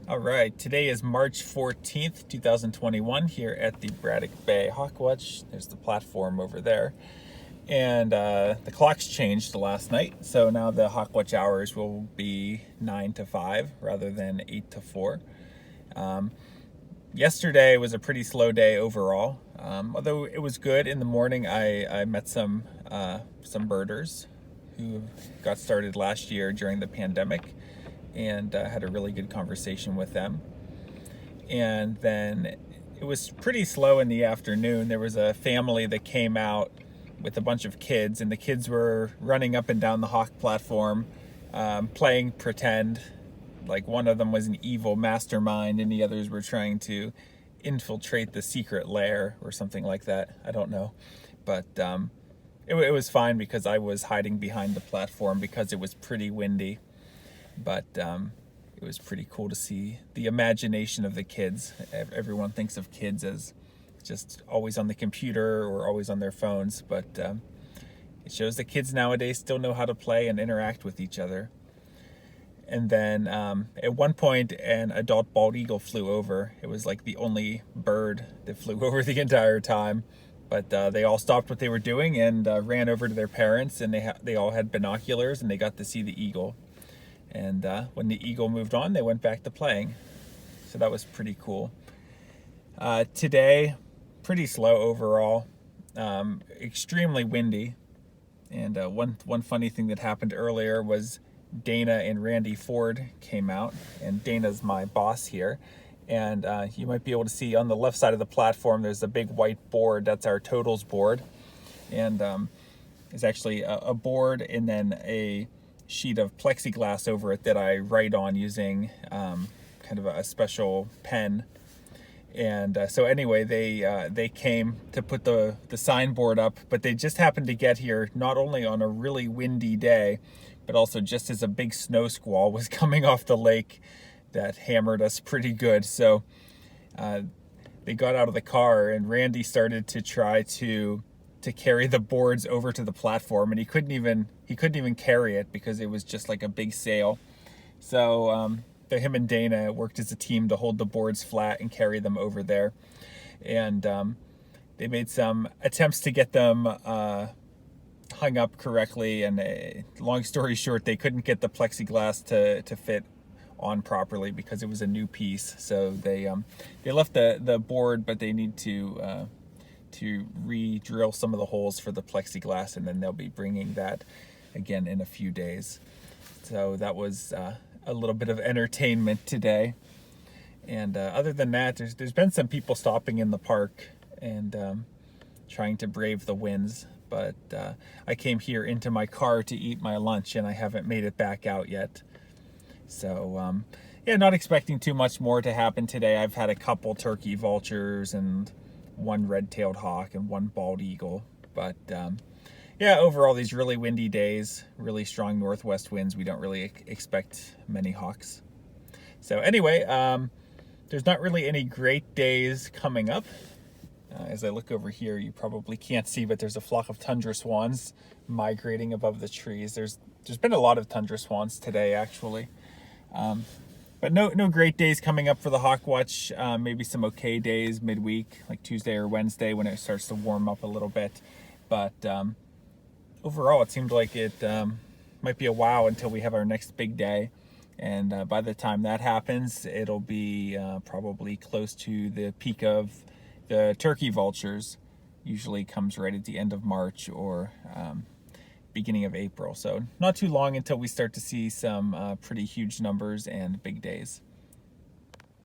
All right, today is March 14th, 2021, here at the Braddock Bay Hawk Watch. There's the platform over there. And the clocks changed last night, so now the Hawk Watch hours will be 9 to 5 rather than 8 to 4. Yesterday was a pretty slow day overall. Although it was good in the morning, I met some birders who got started last year during the pandemic, and had a really good conversation with them. And then it was pretty slow in the afternoon. There was a family that came out with a bunch of kids, and the kids were running up and down the hawk platform, playing pretend. Like one of them was an evil mastermind, and the others were trying to infiltrate the secret lair or something like that. I don't know. But it was fine because I was hiding behind the platform because it was pretty windy. But it was pretty cool to see the imagination of the kids. Everyone thinks of kids as just always on the computer or always on their phones, but it shows that kids nowadays still know how to play and interact with each other. And then at one point, an adult bald eagle flew over. It was like the only bird that flew over the entire time. But they all stopped what they were doing and ran over to their parents, and they all had binoculars, and they got to see the eagle. And when the eagle moved on, they went back to playing. So that was pretty cool. Today, pretty slow overall. Extremely windy. And one funny thing that happened earlier was Dana and Randy Ford came out. And Dana's my boss here. And you might be able to see on the left side of the platform, there's a big white board. That's our totals board. And it's actually a board and then a sheet of plexiglass over it that I write on using kind of a special pen. And so anyway, they came to put the signboard up, but they just happened to get here not only on a really windy day, but also just as a big snow squall was coming off the lake that hammered us pretty good. So they got out of the car, and Randy started to try to carry the boards over to the platform, and he couldn't even carry it because it was just like a big sail. So him and Dana worked as a team to hold the boards flat and carry them over there. And they made some attempts to get them hung up correctly, and long story short, they couldn't get the plexiglass to fit on properly because it was a new piece. So they left the board, but they need to re-drill some of the holes for the plexiglass, and then they'll be bringing that again in a few days. So that was a little bit of entertainment today. And other than that, there's been some people stopping in the park and trying to brave the winds. But I came here into my car to eat my lunch, and I haven't made it back out yet. So yeah, not expecting too much more to happen today. I've had a couple turkey vultures and one red-tailed hawk and one bald eagle. But yeah, overall, these really windy days, really strong northwest winds. We don't really expect many hawks. So anyway, there's not really any great days coming up. As I look over here, you probably can't see, but there's a flock of tundra swans migrating above the trees. There's been a lot of tundra swans today, actually. But no great days coming up for the Hawk Watch. Maybe some okay days midweek, like Tuesday or Wednesday when it starts to warm up a little bit. But overall, it seemed like it might be a while until we have our next big day. And by the time that happens, it'll be probably close to the peak of the turkey vultures. Usually comes right at the end of March or beginning of April. So not too long until we start to see some pretty huge numbers and big days.